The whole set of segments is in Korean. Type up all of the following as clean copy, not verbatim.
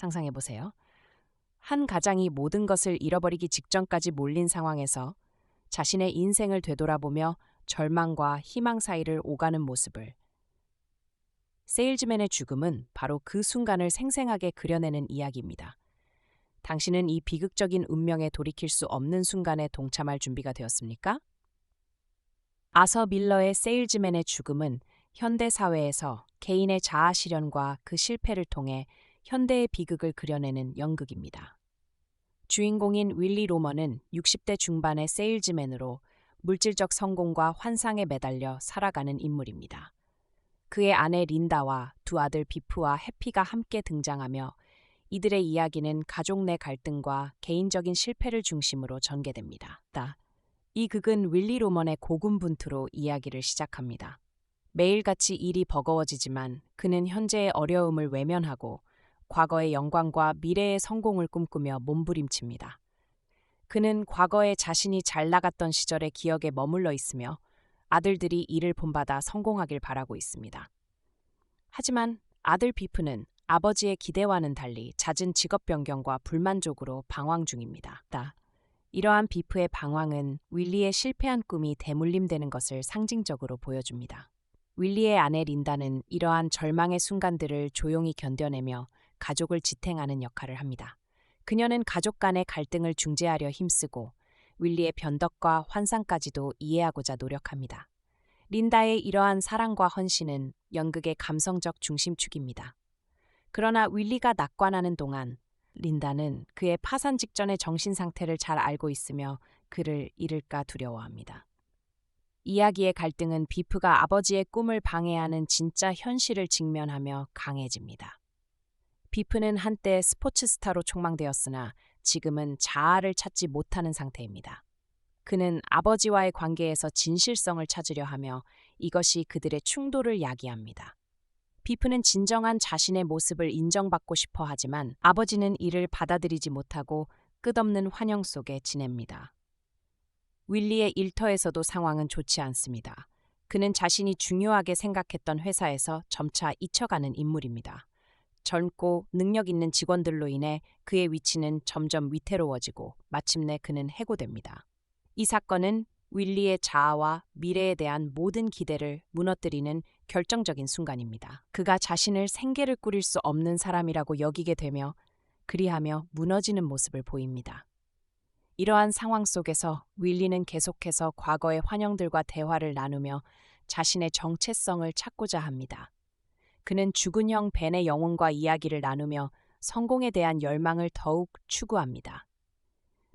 상상해 보세요. 한 가장이 모든 것을 잃어버리기 직전까지 몰린 상황에서 자신의 인생을 되돌아보며 절망과 희망 사이를 오가는 모습을. 세일즈맨의 죽음은 바로 그 순간을 생생하게 그려내는 이야기입니다. 당신은 이 비극적인 운명에 돌이킬 수 없는 순간에 동참할 준비가 되었습니까? 아서 밀러의 세일즈맨의 죽음은 현대 사회에서 개인의 자아 실현과 그 실패를 통해 현대의 비극을 그려내는 연극입니다. 주인공인 윌리 로먼은 60대 중반의 세일즈맨으로 물질적 성공과 환상에 매달려 살아가는 인물입니다. 그의 아내 린다와 두 아들 비프와 해피가 함께 등장하며 이들의 이야기는 가족 내 갈등과 개인적인 실패를 중심으로 전개됩니다. 이 극은 윌리 로먼의 고군분투로 이야기를 시작합니다. 매일같이 일이 버거워지지만 그는 현재의 어려움을 외면하고 과거의 영광과 미래의 성공을 꿈꾸며 몸부림칩니다. 그는 과거에 자신이 잘 나갔던 시절의 기억에 머물러 있으며 아들들이 이를 본받아 성공하길 바라고 있습니다. 하지만 아들 비프는 아버지의 기대와는 달리 잦은 직업 변경과 불만족으로 방황 중입니다. 이러한 비프의 방황은 윌리의 실패한 꿈이 대물림되는 것을 상징적으로 보여줍니다. 윌리의 아내 린다는 이러한 절망의 순간들을 조용히 견뎌내며 가족을 지탱하는 역할을 합니다. 그녀는 가족 간의 갈등을 중재하려 힘쓰고 윌리의 변덕과 환상까지도 이해하고자 노력합니다. 린다의 이러한 사랑과 헌신은 연극의 감성적 중심축입니다. 그러나 윌리가 낙관하는 동안 린다는 그의 파산 직전의 정신 상태를 잘 알고 있으며 그를 잃을까 두려워합니다. 이야기의 갈등은 비프가 아버지의 꿈을 방해하는 진짜 현실을 직면하며 강해집니다. 비프는 한때 스포츠 스타로 촉망되었으나 지금은 자아를 찾지 못하는 상태입니다. 그는 아버지와의 관계에서 진실성을 찾으려 하며 이것이 그들의 충돌을 야기합니다. 비프는 진정한 자신의 모습을 인정받고 싶어 하지만 아버지는 이를 받아들이지 못하고 끝없는 환영 속에 지냅니다. 윌리의 일터에서도 상황은 좋지 않습니다. 그는 자신이 중요하게 생각했던 회사에서 점차 잊혀가는 인물입니다. 젊고 능력 있는 직원들로 인해 그의 위치는 점점 위태로워지고 마침내 그는 해고됩니다. 이 사건은 윌리의 자아와 미래에 대한 모든 기대를 무너뜨리는 결정적인 순간입니다. 그가 자신을 생계를 꾸릴 수 없는 사람이라고 여기게 되며 그리하며 무너지는 모습을 보입니다. 이러한 상황 속에서 윌리는 계속해서 과거의 환영들과 대화를 나누며 자신의 정체성을 찾고자 합니다. 그는 죽은 형 벤의 영혼과 이야기를 나누며 성공에 대한 열망을 더욱 추구합니다.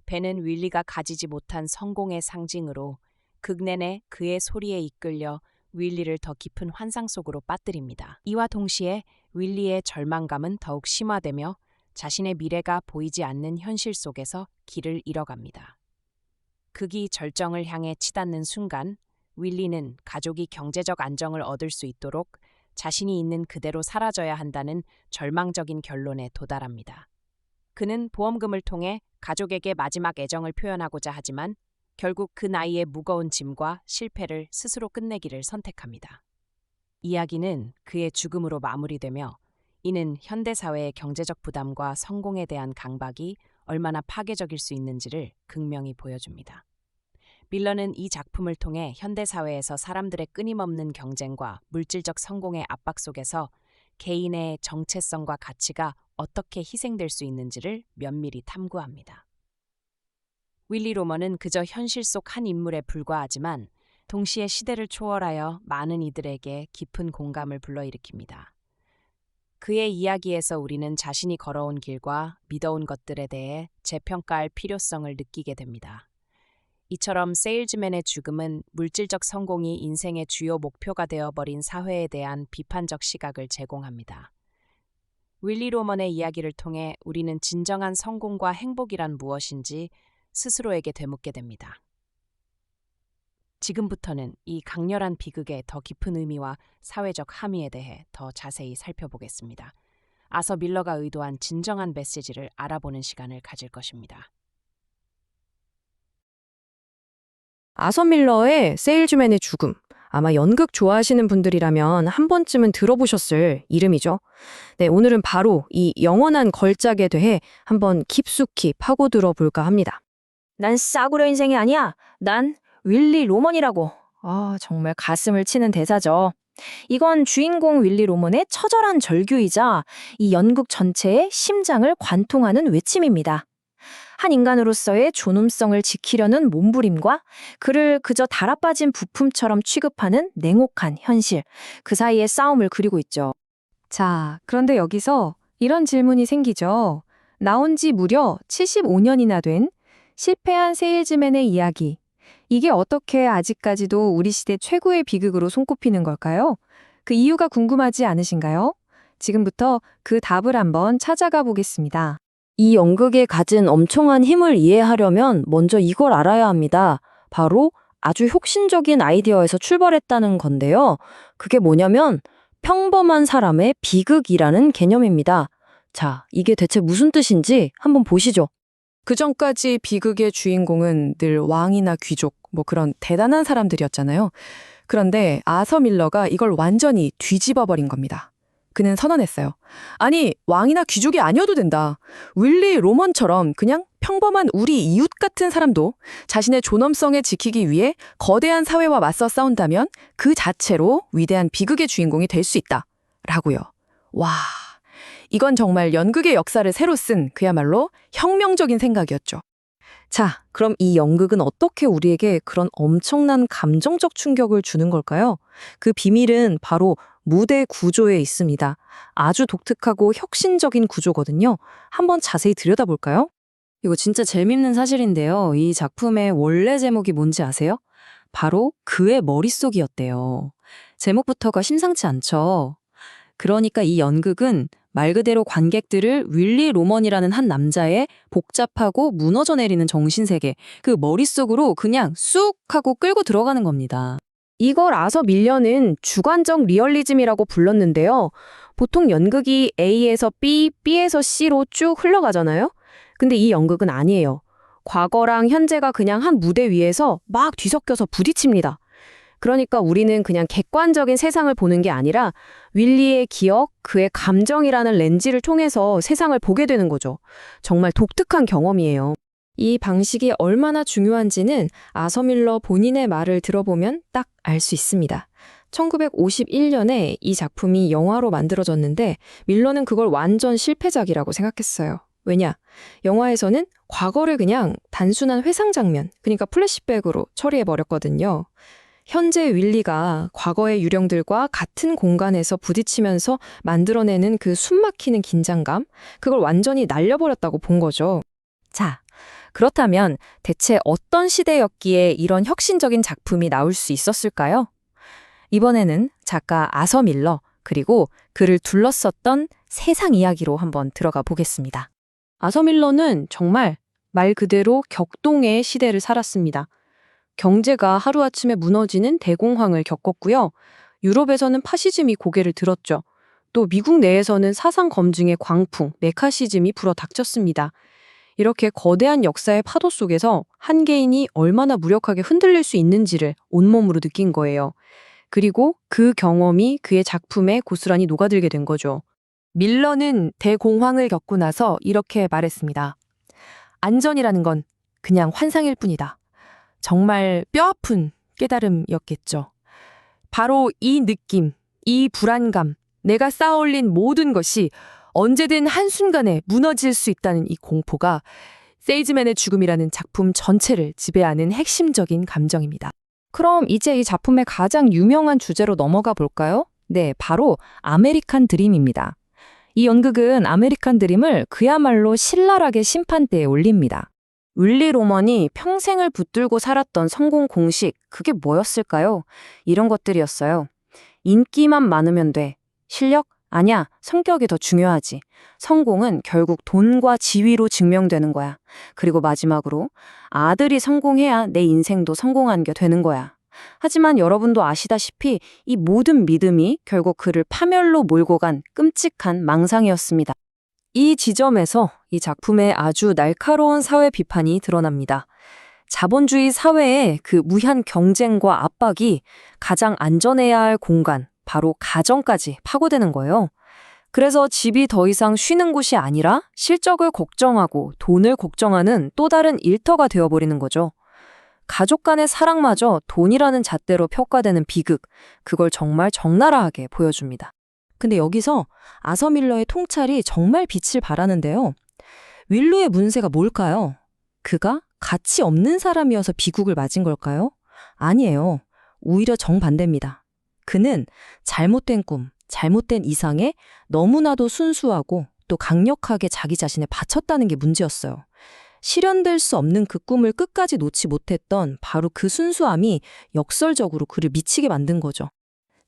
벤은 윌리가 가지지 못한 성공의 상징으로 극 내내 그의 소리에 이끌려 윌리를 더 깊은 환상 속으로 빠뜨립니다. 이와 동시에 윌리의 절망감은 더욱 심화되며 자신의 미래가 보이지 않는 현실 속에서 길을 잃어갑니다. 극이 절정을 향해 치닫는 순간 윌리는 가족이 경제적 안정을 얻을 수 있도록 자신이 있는 그대로 사라져야 한다는 절망적인 결론에 도달합니다. 그는 보험금을 통해 가족에게 마지막 애정을 표현하고자 하지만 결국 그 나이의 무거운 짐과 실패를 스스로 끝내기를 선택합니다. 이야기는 그의 죽음으로 마무리되며 이는 현대사회의 경제적 부담과 성공에 대한 강박이 얼마나 파괴적일 수 있는지를 극명히 보여줍니다. 밀러는 이 작품을 통해 현대사회에서 사람들의 끊임없는 경쟁과 물질적 성공의 압박 속에서 개인의 정체성과 가치가 어떻게 희생될 수 있는지를 면밀히 탐구합니다. 윌리 로먼은 그저 현실 속 한 인물에 불과하지만 동시에 시대를 초월하여 많은 이들에게 깊은 공감을 불러일으킵니다. 그의 이야기에서 우리는 자신이 걸어온 길과 믿어온 것들에 대해 재평가할 필요성을 느끼게 됩니다. 이처럼 세일즈맨의 죽음은 물질적 성공이 인생의 주요 목표가 되어버린 사회에 대한 비판적 시각을 제공합니다. 윌리 로먼의 이야기를 통해 우리는 진정한 성공과 행복이란 무엇인지 스스로에게 되묻게 됩니다. 지금부터는 이 강렬한 비극의 더 깊은 의미와 사회적 함의에 대해 더 자세히 살펴보겠습니다. 아서 밀러가 의도한 진정한 메시지를 알아보는 시간을 가질 것입니다. 아서 밀러의 세일즈맨의 죽음. 아마 연극 좋아하시는 분들이라면 한 번쯤은 들어보셨을 이름이죠. 네, 오늘은 바로 이 영원한 걸작에 대해 한번 깊숙이 파고들어 볼까 합니다. 난 싸구려 인생이 아니야. 난 윌리 로먼이라고. 정말 가슴을 치는 대사죠. 이건 주인공 윌리 로먼의 처절한 절규이자 이 연극 전체의 심장을 관통하는 외침입니다. 한 인간으로서의 존엄성을 지키려는 몸부림과 그를 그저 달아빠진 부품처럼 취급하는 냉혹한 현실, 그 사이의 싸움을 그리고 있죠. 자, 그런데 여기서 이런 질문이 생기죠. 나온 지 무려 75년이나 된 실패한 세일즈맨의 이야기. 이게 어떻게 아직까지도 우리 시대 최고의 비극으로 손꼽히는 걸까요? 그 이유가 궁금하지 않으신가요? 지금부터 그 답을 한번 찾아가 보겠습니다. 이 연극이 가진 엄청난 힘을 이해하려면 먼저 이걸 알아야 합니다. 바로 아주 혁신적인 아이디어에서 출발했다는 건데요. 그게 뭐냐면 평범한 사람의 비극이라는 개념입니다. 자, 이게 대체 무슨 뜻인지 한번 보시죠. 그전까지 비극의 주인공은 늘 왕이나 귀족, 그런 대단한 사람들이었잖아요. 그런데 아서 밀러가 이걸 완전히 뒤집어버린 겁니다. 그는 선언했어요. 아니, 왕이나 귀족이 아니어도 된다. 윌리 로먼처럼 그냥 평범한 우리 이웃 같은 사람도 자신의 존엄성을 지키기 위해 거대한 사회와 맞서 싸운다면 그 자체로 위대한 비극의 주인공이 될 수 있다. 라고요. 와, 이건 정말 연극의 역사를 새로 쓴 그야말로 혁명적인 생각이었죠. 자, 그럼 이 연극은 어떻게 우리에게 그런 엄청난 감정적 충격을 주는 걸까요? 그 비밀은 바로 무대 구조에 있습니다. 아주 독특하고 혁신적인 구조거든요. 한번 자세히 들여다볼까요? 이거 진짜 재밌는 사실인데요. 이 작품의 원래 제목이 뭔지 아세요? 바로 그의 머릿속이었대요. 제목부터가 심상치 않죠. 그러니까 이 연극은 말 그대로 관객들을 윌리 로먼이라는 한 남자의 복잡하고 무너져 내리는 정신세계, 그 머릿속으로 그냥 쑥 하고 끌고 들어가는 겁니다. 이걸 아서 밀려는 주관적 리얼리즘이라고 불렀는데요. 보통 연극이 A에서 B, B에서 C로 쭉 흘러가잖아요. 근데 이 연극은 아니에요. 과거랑 현재가 그냥 한 무대 위에서 막 뒤섞여서 부딪힙니다. 그러니까 우리는 그냥 객관적인 세상을 보는 게 아니라 윌리의 기억, 그의 감정이라는 렌즈를 통해서 세상을 보게 되는 거죠. 정말 독특한 경험이에요. 이 방식이 얼마나 중요한지는 아서 밀러 본인의 말을 들어보면 딱 알 수 있습니다. 1951년에 이 작품이 영화로 만들어졌는데 밀러는 그걸 완전 실패작이라고 생각했어요. 왜냐? 영화에서는 과거를 그냥 단순한 회상 장면, 그러니까 플래시백으로 처리해버렸거든요. 현재 윌리가 과거의 유령들과 같은 공간에서 부딪히면서 만들어내는 그 숨막히는 긴장감, 그걸 완전히 날려버렸다고 본 거죠. 자, 그렇다면 대체 어떤 시대였기에 이런 혁신적인 작품이 나올 수 있었을까요? 이번에는 작가 아서 밀러, 그리고 그를 둘러쌌던 세상 이야기로 한번 들어가 보겠습니다. 아서 밀러는 정말 말 그대로 격동의 시대를 살았습니다. 경제가 하루아침에 무너지는 대공황을 겪었고요. 유럽에서는 파시즘이 고개를 들었죠. 또 미국 내에서는 사상 검증의 광풍, 메카시즘이 불어닥쳤습니다. 이렇게 거대한 역사의 파도 속에서 한 개인이 얼마나 무력하게 흔들릴 수 있는지를 온몸으로 느낀 거예요. 그리고 그 경험이 그의 작품에 고스란히 녹아들게 된 거죠. 밀러는 대공황을 겪고 나서 이렇게 말했습니다. 안전이라는 건 그냥 환상일 뿐이다. 정말 뼈아픈 깨달음이었겠죠. 바로 이 느낌, 이 불안감, 내가 쌓아올린 모든 것이 언제든 한순간에 무너질 수 있다는 이 공포가 세일즈맨의 죽음이라는 작품 전체를 지배하는 핵심적인 감정입니다. 그럼 이제 이 작품의 가장 유명한 주제로 넘어가 볼까요? 네, 바로 아메리칸 드림입니다. 이 연극은 아메리칸 드림을 그야말로 신랄하게 심판대에 올립니다. 윌리 로먼이 평생을 붙들고 살았던 성공 공식, 그게 뭐였을까요? 이런 것들이었어요. 인기만 많으면 돼. 실력? 아니야, 성격이 더 중요하지. 성공은 결국 돈과 지위로 증명되는 거야. 그리고 마지막으로 아들이 성공해야 내 인생도 성공한 게 되는 거야. 하지만 여러분도 아시다시피 이 모든 믿음이 결국 그를 파멸로 몰고 간 끔찍한 망상이었습니다. 이 지점에서 이 작품의 아주 날카로운 사회 비판이 드러납니다. 자본주의 사회의 그 무한 경쟁과 압박이 가장 안전해야 할 공간, 바로 가정까지 파고드는 거예요. 그래서 집이 더 이상 쉬는 곳이 아니라 실적을 걱정하고 돈을 걱정하는 또 다른 일터가 되어버리는 거죠. 가족 간의 사랑마저 돈이라는 잣대로 평가되는 비극, 그걸 정말 적나라하게 보여줍니다. 근데 여기서 아서 밀러의 통찰이 정말 빛을 발하는데요. 윌로의 문제가 뭘까요? 그가 가치 없는 사람이어서 비극을 맞은 걸까요? 아니에요. 오히려 정반대입니다. 그는 잘못된 꿈, 잘못된 이상에 너무나도 순수하고 또 강력하게 자기 자신을 바쳤다는 게 문제였어요. 실현될 수 없는 그 꿈을 끝까지 놓지 못했던 바로 그 순수함이 역설적으로 그를 미치게 만든 거죠.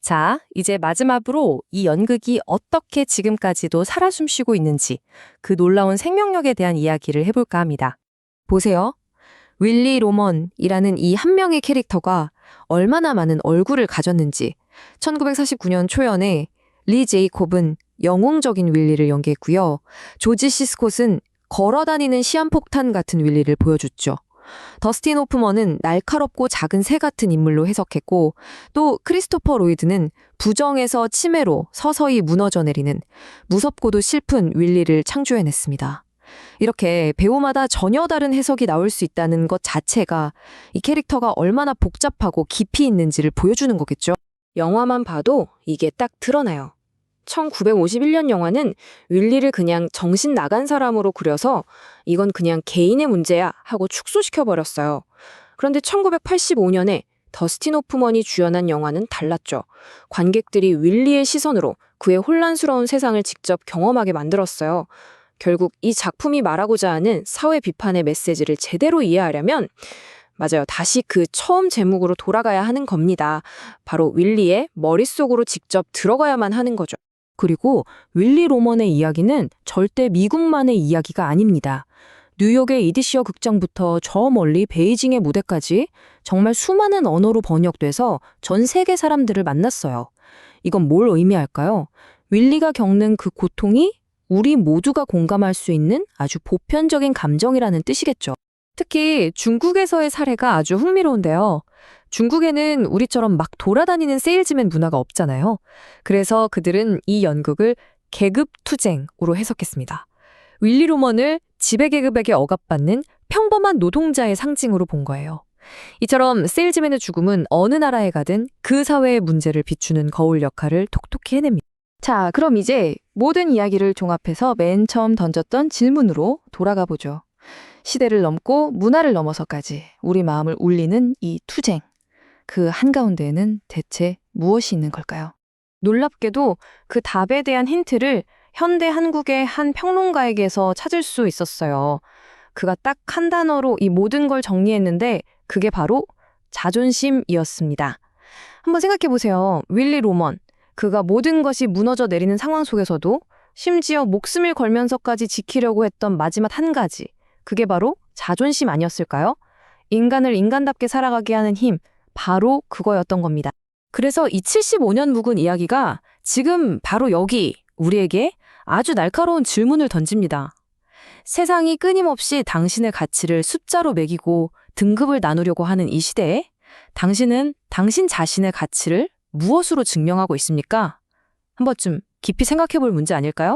자, 이제 마지막으로 이 연극이 어떻게 지금까지도 살아 숨쉬고 있는지 그 놀라운 생명력에 대한 이야기를 해볼까 합니다. 보세요. 윌리 로먼이라는 이 한 명의 캐릭터가 얼마나 많은 얼굴을 가졌는지 1949년 초연에 리 제이콥은 영웅적인 윌리를 연기했고요. 조지 시 스콧은 걸어다니는 시한폭탄 같은 윌리를 보여줬죠. 더스틴 호프먼은 날카롭고 작은 새 같은 인물로 해석했고 또 크리스토퍼 로이드는 부정에서 치매로 서서히 무너져 내리는 무섭고도 슬픈 윌리를 창조해냈습니다. 이렇게 배우마다 전혀 다른 해석이 나올 수 있다는 것 자체가 이 캐릭터가 얼마나 복잡하고 깊이 있는지를 보여주는 거겠죠. 영화만 봐도 이게 딱 드러나요. 1951년 영화는 윌리를 그냥 정신 나간 사람으로 그려서 이건 그냥 개인의 문제야 하고 축소시켜버렸어요. 그런데 1985년에 더스틴 호프먼이 주연한 영화는 달랐죠. 관객들이 윌리의 시선으로 그의 혼란스러운 세상을 직접 경험하게 만들었어요. 결국 이 작품이 말하고자 하는 사회 비판의 메시지를 제대로 이해하려면 맞아요. 다시 그 처음 제목으로 돌아가야 하는 겁니다. 바로 윌리의 머릿속으로 직접 들어가야만 하는 거죠. 그리고 윌리 로먼의 이야기는 절대 미국만의 이야기가 아닙니다. 뉴욕의 이디시어 극장부터 저 멀리 베이징의 무대까지 정말 수많은 언어로 번역돼서 전 세계 사람들을 만났어요. 이건 뭘 의미할까요? 윌리가 겪는 그 고통이 우리 모두가 공감할 수 있는 아주 보편적인 감정이라는 뜻이겠죠. 특히 중국에서의 사례가 아주 흥미로운데요. 중국에는 우리처럼 막 돌아다니는 세일즈맨 문화가 없잖아요. 그래서 그들은 이 연극을 계급투쟁으로 해석했습니다. 윌리 로먼을 지배계급에게 억압받는 평범한 노동자의 상징으로 본 거예요. 이처럼 세일즈맨의 죽음은 어느 나라에 가든 그 사회의 문제를 비추는 거울 역할을 톡톡히 해냅니다. 자, 그럼 이제 모든 이야기를 종합해서 맨 처음 던졌던 질문으로 돌아가 보죠. 시대를 넘고 문화를 넘어서까지 우리 마음을 울리는 이 투쟁. 그 한가운데에는 대체 무엇이 있는 걸까요? 놀랍게도 그 답에 대한 힌트를 현대 한국의 한 평론가에게서 찾을 수 있었어요. 그가 딱 한 단어로 이 모든 걸 정리했는데 그게 바로 자존심이었습니다. 한번 생각해 보세요. 윌리 로먼. 그가 모든 것이 무너져 내리는 상황 속에서도 심지어 목숨을 걸면서까지 지키려고 했던 마지막 한 가지. 그게 바로 자존심 아니었을까요? 인간을 인간답게 살아가게 하는 힘. 바로 그거였던 겁니다. 그래서 이 75년 묵은 이야기가 지금 바로 여기 우리에게 아주 날카로운 질문을 던집니다. 세상이 끊임없이 당신의 가치를 숫자로 매기고 등급을 나누려고 하는 이 시대에 당신은 당신 자신의 가치를 무엇으로 증명하고 있습니까? 한 번쯤 깊이 생각해 볼 문제 아닐까요?